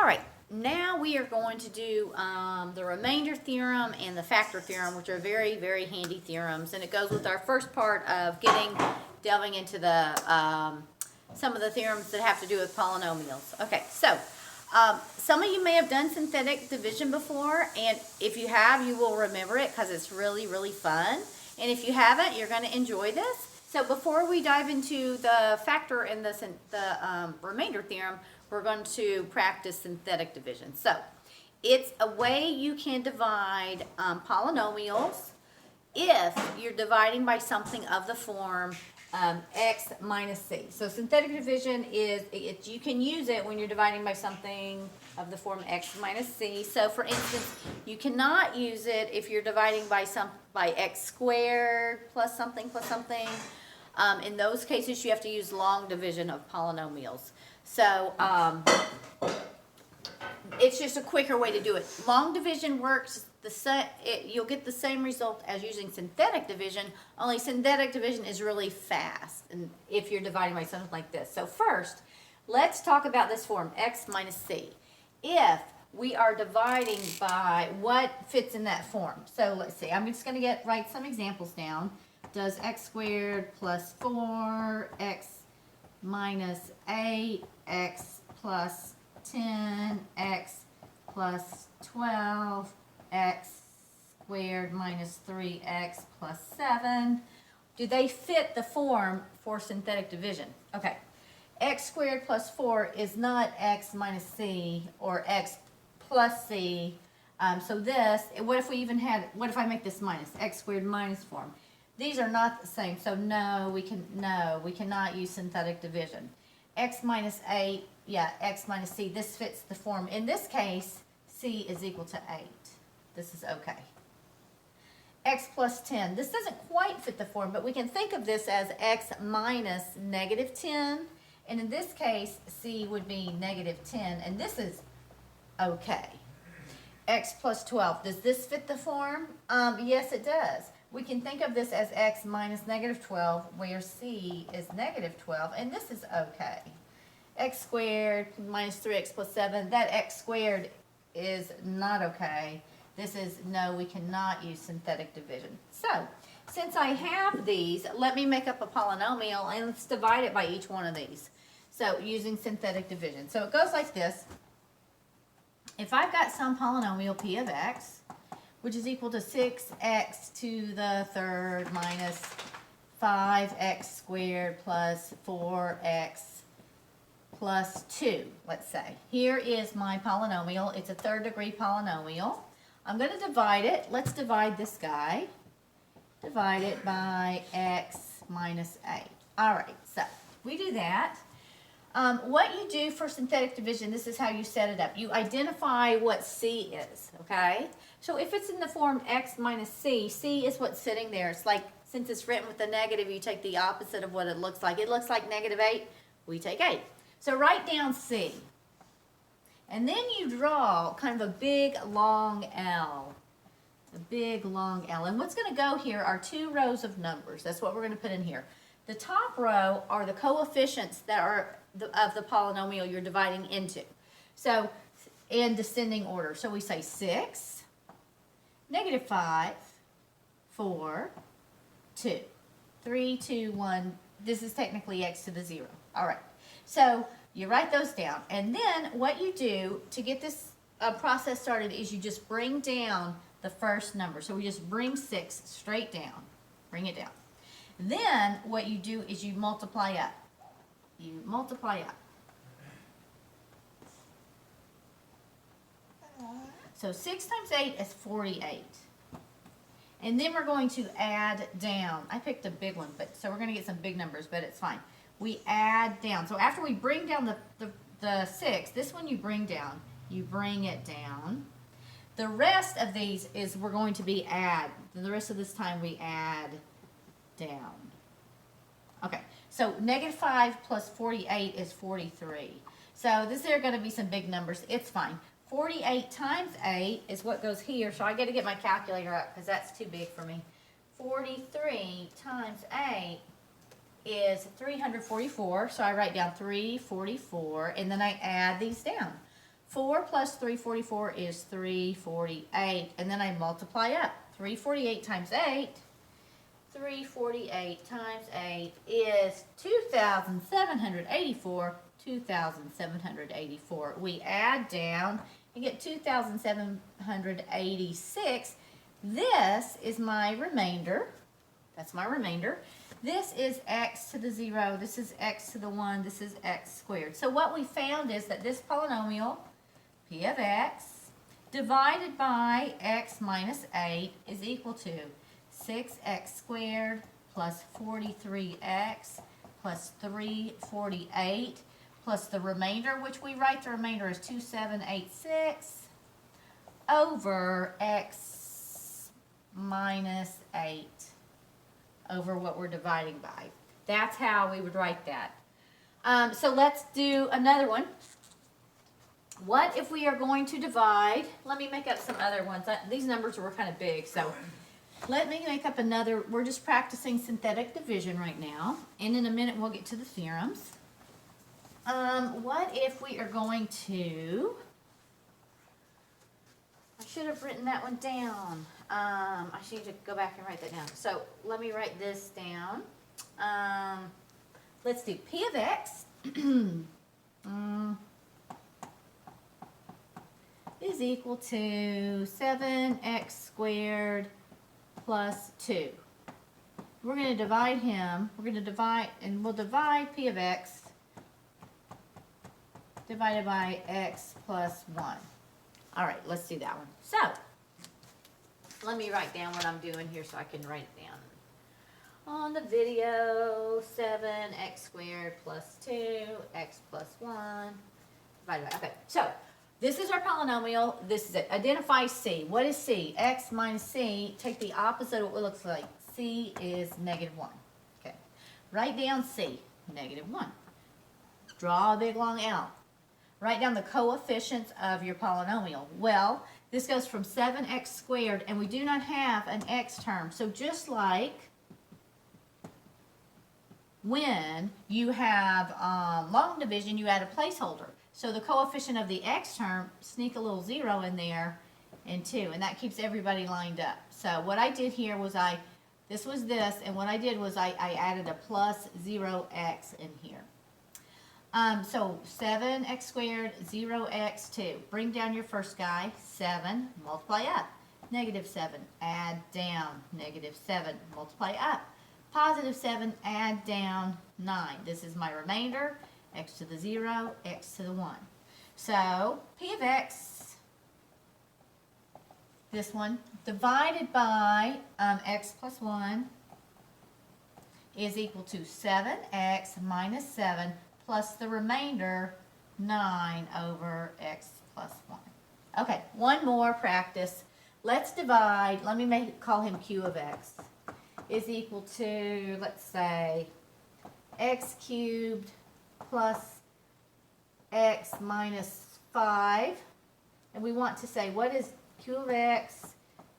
All right, now we are going to do the remainder theorem and the factor theorem, which are very, very handy theorems. And it goes with our first part of delving into the some of the theorems that have to do with polynomials. Okay, so some of you may have done synthetic division before, and if you have, you will remember it because it's really, really fun. And if you haven't, you're going to enjoy this. So before we dive into the factor and the remainder theorem, we're going to practice synthetic division. So it's a way you can divide polynomials if you're dividing by something of the form x minus c. So synthetic division is, you can use it when you're dividing by something of the form x minus c. So for instance, you cannot use it if you're dividing by x squared plus something plus something. In those cases, you have to use long division of polynomials. So it's just a quicker way to do it. Long division works you'll get the same result as using synthetic division, only synthetic division is really fast and if you're dividing by something like this. So first, let's talk about this form, x minus c. If we are dividing by what fits in that form. So let's see, I'm just going to write some examples down. Does x squared plus 4x minus 8x plus 10x plus 12x squared minus 3x plus 7, do they fit the form for synthetic division? Okay, x squared plus 4 is not x minus c or x plus c. So this, what if I make this minus, x squared minus form? These are not the same, so no, we cannot use synthetic division. X minus 8, yeah, x minus c, this fits the form. In this case, c is equal to 8. This is okay. X plus 10, this doesn't quite fit the form, but we can think of this as x minus negative 10. And in this case, c would be negative 10, and this is okay. X plus 12, does this fit the form? Yes, it does. We can think of this as x minus negative 12, where c is negative 12, and this is okay. X squared minus 3x plus 7, that x squared is not okay. This is, no, we cannot use synthetic division. So, since I have these, let me make up a polynomial, and let's divide it by each one of these. So, using synthetic division. So, it goes like this. If I've got some polynomial p of x, which is equal to 6x to the third minus 5x squared plus 4x plus 2, let's say. Here is my polynomial. It's a third degree polynomial. I'm going to divide it. Let's divide this guy. Divide it by x minus 8. All right, so we do that. What you do for synthetic division, this is how you set it up. You identify what c is, okay? So if it's in the form x minus c, c is what's sitting there. It's like, since it's written with the negative, you take the opposite of what it looks like. It looks like negative 8, we take 8. So write down c. And then you draw kind of a big, long L. A big, long L. And what's going to go here are 2 rows of numbers. That's what we're going to put in here. The top row are the coefficients that are of the polynomial you're dividing into. So, in descending order. So we say 6, negative 5, 4, 2. 3, 2, 1. This is technically x to the 0. All right. So, you write those down. And then what you do to get this process started is you just bring down the first number. So, we just bring 6 straight down. Bring it down. Then what you do is you multiply up. You multiply up. So 6 times 8 is 48. And then we're going to add down. I picked a big one, so we're going to get some big numbers, but it's fine. We add down. So after we bring down the 6, this one you bring down. You bring it down. The rest of these is we're going to be add. The rest of this time we add down. Okay, so negative 5 plus 48 is 43. So this are going to be some big numbers. It's fine. 48 times 8 is what goes here, so I got to get my calculator up because that's too big for me. 43 times 8 is 344, so I write down 344, and then I add these down. 4 plus 344 is 348. And then I multiply up. 348 times 8. 348 times 8 is 2,784. 2,784. We add down and get 2,786. This is my remainder. That's my remainder. This is x to the 0. This is x to the 1. This is x squared. So what we found is that this polynomial, p of x, divided by x minus 8 is equal to 6x squared plus 43x plus 348 plus the remainder, which we write the remainder as 2786 over x minus 8 over what we're dividing by. That's how we would write that. So let's do another one. What if we are going to divide? Let me make up some other ones. These numbers were kind of big, so let me make up another. We're just practicing synthetic division right now, and in a minute we'll get to the theorems. What if we are going to, I should have written that one down. I should go back and write that down. So let me write this down. Let's do p of x is equal to 7x squared plus 2. We're going to divide him. We're going to divide, and we'll divide p of x divided by x plus 1. All right, let's do that one. So, let me write down what I'm doing here so I can write it down. On the video, 7x squared plus 2, x plus 1, divided by, okay, so this is our polynomial. This is it. Identify c. What is c? X minus c. Take the opposite of what it looks like. c is negative 1. Okay, write down c, negative 1. Draw a big long L. Write down the coefficients of your polynomial. Well, this goes from 7x squared, and we do not have an x term. So just like when you have long division, you add a placeholder. So the coefficient of the x term, sneak a little 0 in there, and 2, and that keeps everybody lined up. So what I did here was this was this, and what I did was I added a plus 0x in here. So 7x squared, 0x, 2. Bring down your first guy, 7, multiply up. Negative 7, add down. Negative 7, multiply up. Positive 7, add down 9. This is my remainder, x to the 0, x to the 1. So p of x, this one, divided by x plus 1 is equal to 7x minus 7 plus the remainder, 9 over x plus 1. Okay, one more practice. Let's divide, let me call him q of x, is equal to, let's say, x cubed plus x minus 5. And we want to say, what is q of x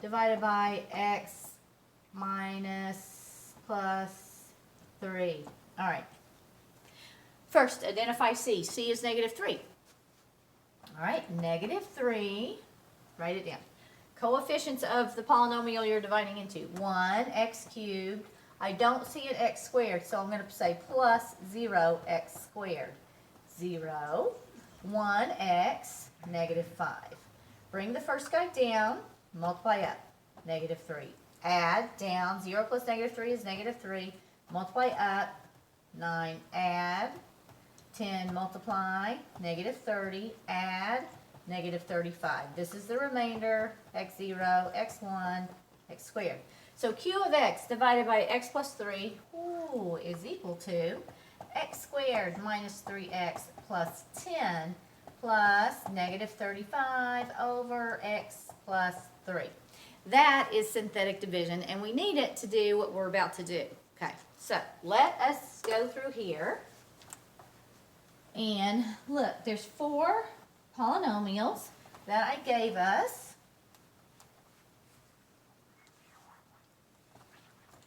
divided by x minus plus 3? All right. First, identify c. c is negative 3. All right, negative 3. Write it down. Coefficients of the polynomial you're dividing into. 1, x cubed. I don't see an x squared, so I'm going to say plus 0x squared. 0, 1x, negative 5. Bring the first guy down, multiply up. Negative 3. Add, down. 0 plus negative 3 is negative 3. Multiply up. 9, add. 10 multiply, negative 30, add, negative 35. This is the remainder, x0, x1, x squared. So q of x divided by x plus 3 is equal to x squared minus 3x plus 10 plus negative 35 over x plus 3. That is synthetic division, and we need it to do what we're about to do. Okay, so let us go through here. And look, there's 4 polynomials that I gave us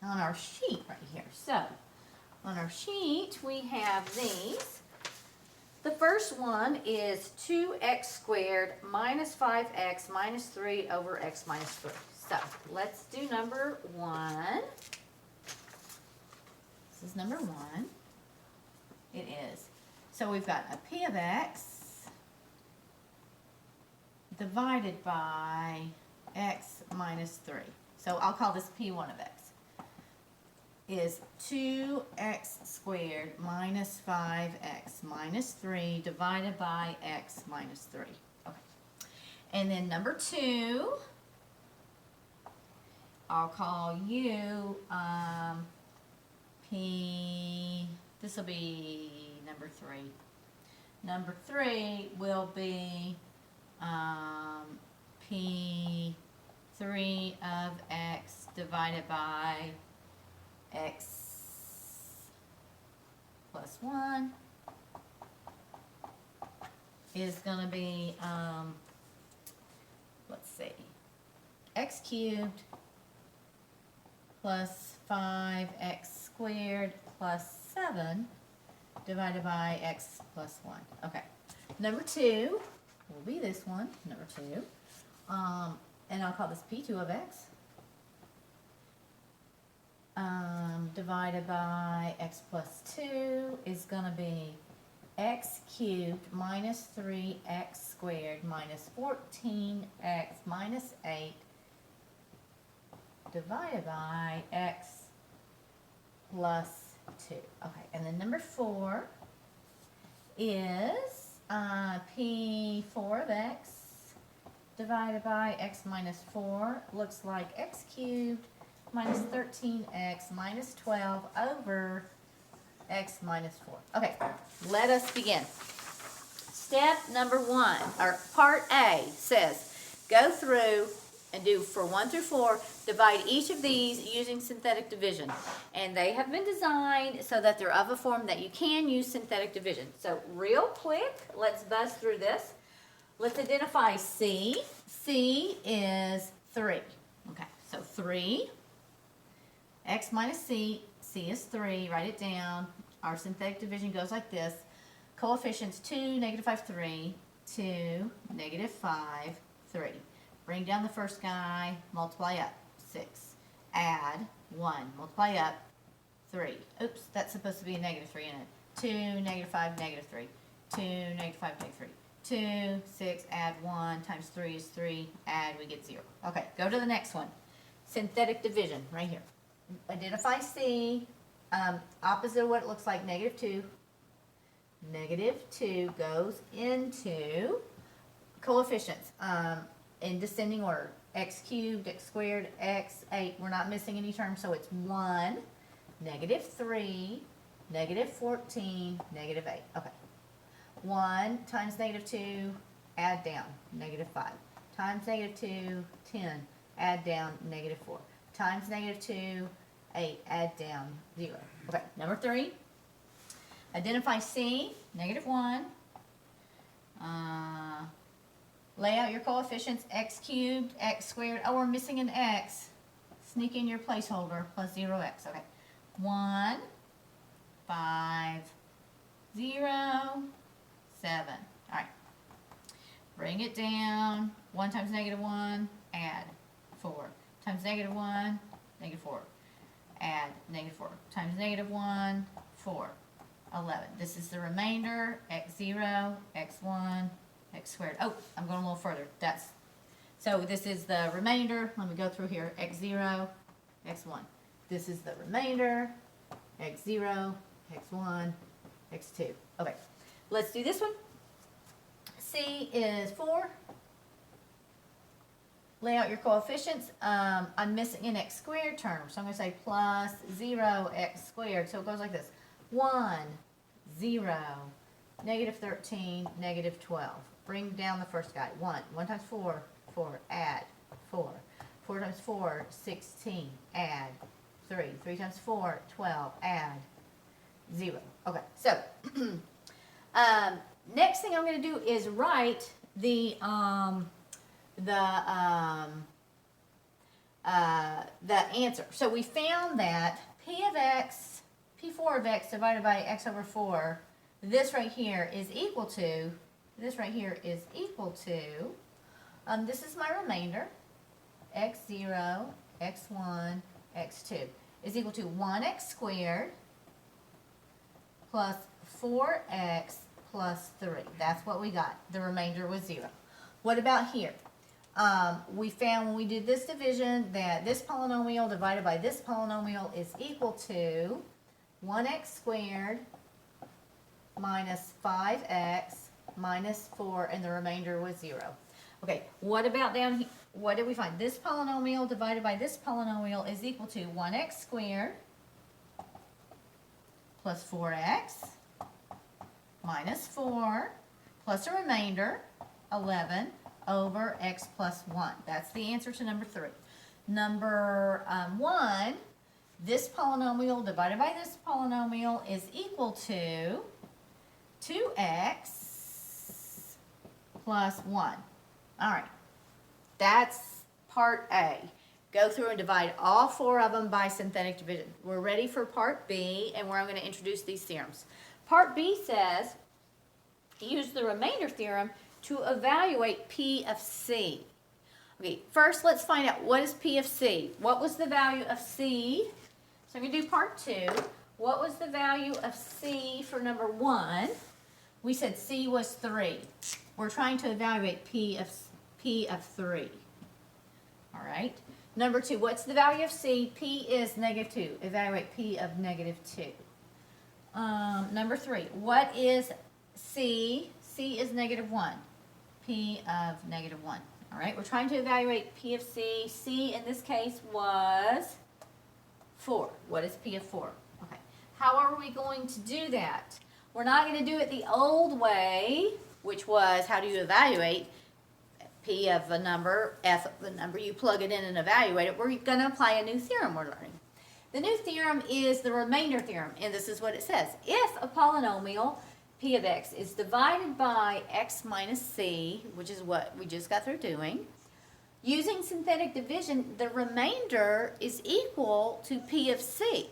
on our sheet right here. So, on our sheet, we have these. The first one is 2x squared minus 5x minus 3 over x minus 3. So let's do number 1. This is number 1. It is. So we've got a p of x divided by x minus 3. So I'll call this p1 of x. Is 2x squared minus 5x minus 3 divided by x minus 3. Okay. And then number 2, I'll call you P, this will be number 3. Number 3 will be P3 of x divided by x plus 1 is going to be, let's see, x cubed plus 5x squared plus 7 divided by x plus 1. Okay. Number 2 will be this one, number 2. And I'll call this P2 of x. Divided by x plus 2 is going to be x cubed minus 3x squared minus 14x minus 8 divided by x plus 2. Okay, and then number 4 is P4 of x divided by x minus 4. Looks like x cubed minus 13x minus 12 over x minus 4. Okay, let us begin. Step number 1, or part A, says go through and do for 1 through 4, divide each of these using synthetic division. And they have been designed so that they're of a form that you can use synthetic division. So real quick, let's buzz through this. Let's identify C. C is 3. Okay, so 3. X minus C, C is 3, write it down. Our synthetic division goes like this. Coefficients 2, negative 5, 3, 2, negative 5, 3. Bring down the first guy, multiply up, 6. Add 1, multiply up, 3. Oops, that's supposed to be a negative 3 in it. 2, negative 5, negative 3. 2, negative 5, negative 3. 2, 6, add 1, times 3 is 3, add, we get 0. Okay, go to the next one. Synthetic division, right here. Identify C, opposite of what it looks like, negative 2. Negative 2 goes into coefficients in descending order. X cubed, x squared, x, 8. We're not missing any terms, so it's 1, negative 3, negative 14, negative 8. Okay. 1 times negative 2, add down, negative 5. Times negative 2, 10, add down, negative 4. Times negative 2, 8, add down, 0. Okay, number 3. Identify C, negative 1. Lay out your coefficients, x cubed, x squared. Oh, we're missing an x. Sneak in your placeholder, plus 0x. Okay. 1, 5, 0, 7. All right. Bring it down. 1 times negative 1, add 4. Times negative 1, negative 4. Add negative 4. Times negative 1, 4. 11. This is the remainder, x0, x1, x squared. Oh, I'm going a little further. So this is the remainder. Let me go through here. x0, x1. This is the remainder, x0, x1, x2. Okay, let's do this one. C is 4. Lay out your coefficients. I'm missing an x squared term, so I'm going to say plus 0x squared. So it goes like this. 1, 0, negative 13, negative 12. Bring down the first guy. 1. 1 times 4, 4. Add 4. 4 times 4, 16. Add 3. 3 times 4, 12. Add 0. Okay, so next thing I'm going to do is write the answer. So we found that P of x, P4 of x divided by x over 4 this right here is equal to, this is my remainder, x0, x1, x2, is equal to 1x squared plus 4x plus 3. That's what we got. The remainder was 0. What about here? We found when we did this division that this polynomial divided by this polynomial is equal to 1x squared minus 5x minus 4, and the remainder was 0. Okay, what about down here? What did we find? This polynomial divided by this polynomial is equal to 1x squared plus 4x minus 4 plus a remainder, 11, over x plus 1. That's the answer to number 3. Number 1, this polynomial divided by this polynomial is equal to 2x plus 1. All right, that's part A. Go through and divide all 4 of them by synthetic division. We're ready for part B, and where I'm going to introduce these theorems. Part B says, use the remainder theorem to evaluate P of C. Okay, first let's find out what is P of C. What was the value of C? So I'm going to do part 2. What was the value of C for number 1? We said C was 3. We're trying to evaluate P of 3. All right. Number 2, what's the value of C? P is -2. Evaluate P of -2. Number 3, what is C? C is -1. P of -1. All right, we're trying to evaluate P of C. C in this case was 4. What is P of 4? Okay, how are we going to do that? We're not going to do it the old way, which was how do you evaluate P of a number, F of a number. You plug it in and evaluate it. We're going to apply a new theorem we're learning. The new theorem is the remainder theorem, and this is what it says. If a polynomial P of x is divided by x minus c, which is what we just got through doing, using synthetic division, the remainder is equal to P of c.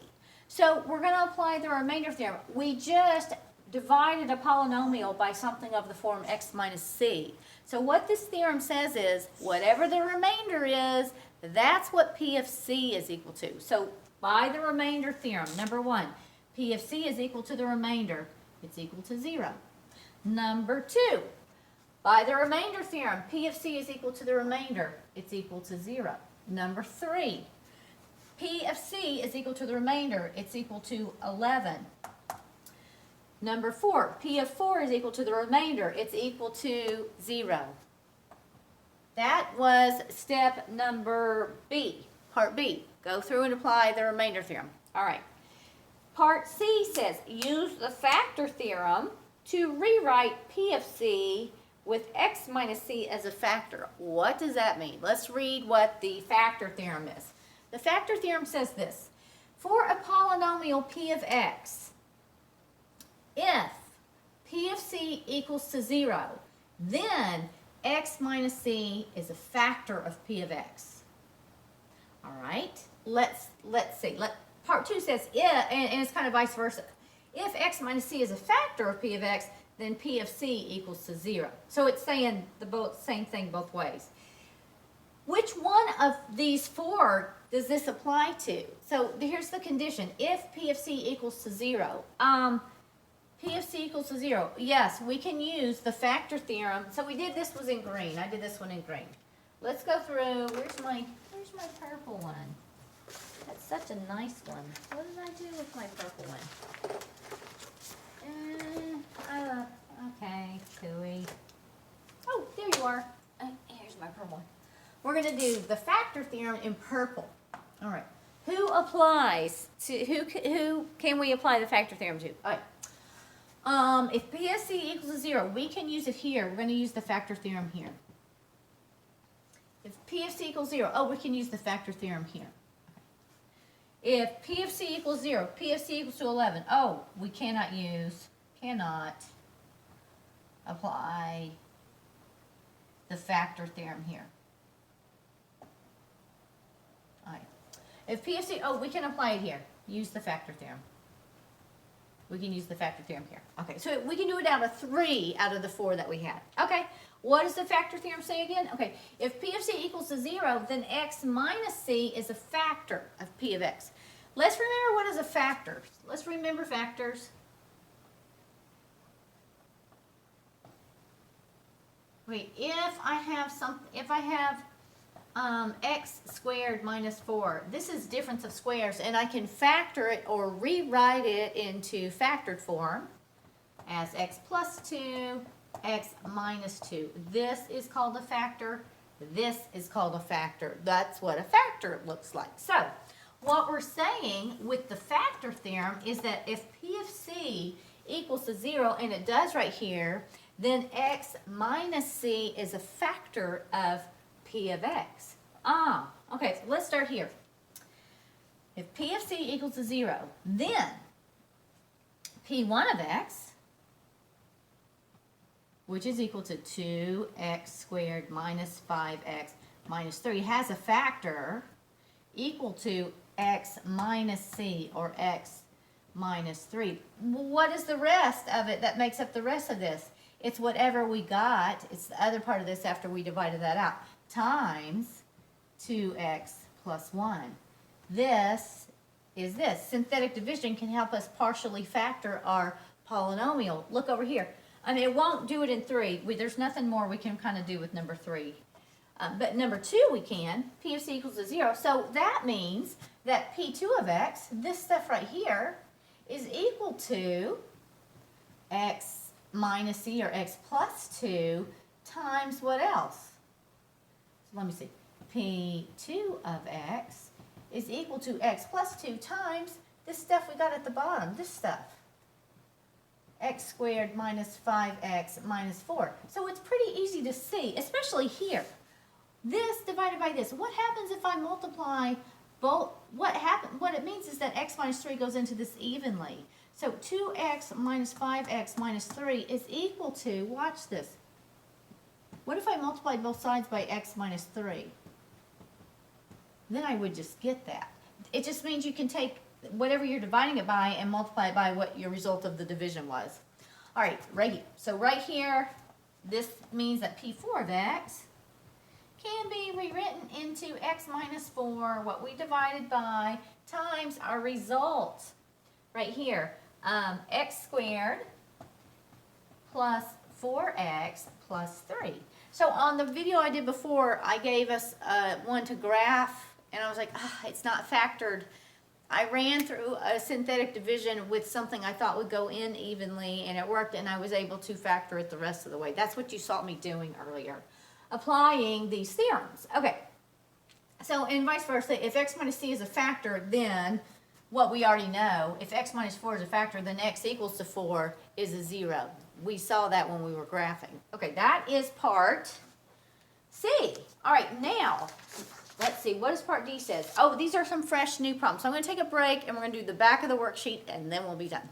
So we're going to apply the remainder theorem. We just divided a polynomial by something of the form x minus c. So what this theorem says is, whatever the remainder is, that's what P of c is equal to. So by the remainder theorem, number 1, P of c is equal to the remainder. It's equal to 0. Number 2, by the remainder theorem, P of c is equal to the remainder. It's equal to 0. Number 3, P of c is equal to the remainder. It's equal to 11. Number 4, P of 4 is equal to the remainder. It's equal to 0. That was step number B, part B. Go through and apply the remainder theorem. All right. Part C says, use the factor theorem to rewrite P of c with x minus c as a factor. What does that mean? Let's read what the factor theorem is. The factor theorem says this. For a polynomial P of x, if P of c equals to 0, then x minus c is a factor of P of x. All right, let's see. Part 2 says, yeah, and it's kind of vice versa. If x minus c is a factor of P of x, then P of c equals to 0. So it's saying the same thing both ways. Which one of these 4 does this apply to? So here's the condition. If P of c equals to 0, P of c equals to 0. Yes, we can use the factor theorem. So we did, this was in green. I did this one in green. Let's go through. Where's my purple one? That's such a nice one. What did I do with my purple one? Okay, Cooey. Oh, there you are. Here's my purple one. We're going to do the factor theorem in purple. All right. Who applies to, who can we apply the factor theorem to? All right. If P of c equals to 0, we can use it here. We're going to use the factor theorem here. If P of c equals 0, we can use the factor theorem here. If P of c equals 0, P of c equals to 11, we cannot apply the factor theorem here. All right. If P of c, we can apply it here. Use the factor theorem. we can use the factor theorem here. Okay, so we can do it out of 3 out of the 4 that we had. Okay, what does the factor theorem say again? Okay, if P of C equals to 0, then X minus C is a factor of P of X. Let's remember what is a factor. Let's remember factors. Wait, if I have x squared minus 4, this is difference of squares, and I can factor it or rewrite it into factored form as x plus 2, x minus 2. This is called a factor. This is called a factor. That's what a factor looks like. So, what we're saying with the factor theorem is that if P of C equals to 0, and it does right here, then x minus c is a factor of P of X. Okay, so let's start here. If P of C equals to 0, then P1 of X, which is equal to 2x squared minus 5x minus 3, has a factor equal to x minus c, or x minus 3. What is the rest of it that makes up the rest of this? It's whatever we got. It's the other part of this after we divided that out, times 2x plus 1. This is this. Synthetic division can help us partially factor our polynomial. Look over here. I mean, it won't do it in 3. There's nothing more we can kind of do with number 3. But number 2 we can. P of C equals to 0. So that means that P2 of X, this stuff right here, is equal to x minus c, or x plus 2, times what else? So let me see. P2 of x is equal to x plus 2 times this stuff we got at the bottom, this stuff. X squared minus 5x minus 4. So it's pretty easy to see, especially here. This divided by this. What happens if I multiply both? What it means is that x minus 3 goes into this evenly. So 2x minus 5x minus 3 is equal to, watch this. What if I multiply both sides by x minus 3? Then I would just get that. It just means you can take whatever you're dividing it by and multiply it by what your result of the division was. All right, right here. So right here, this means that P4 of x can be rewritten into x minus 4, what we divided by, times our result right here. X squared plus 4x plus 3. So on the video I did before, I gave us one to graph, and I was like, it's not factored. I ran through a synthetic division with something I thought would go in evenly, and it worked, and I was able to factor it the rest of the way. That's what you saw me doing earlier, applying these theorems. Okay, so and vice versa, if x minus c is a factor, then what we already know, if x minus 4 is a factor, then x equals to 4 is a 0. We saw that when we were graphing. Okay, that is part C. All right, now, let's see, what does part D says? Oh, these are some fresh new problems. So I'm going to take a break, and we're going to do the back of the worksheet, and then we'll be done.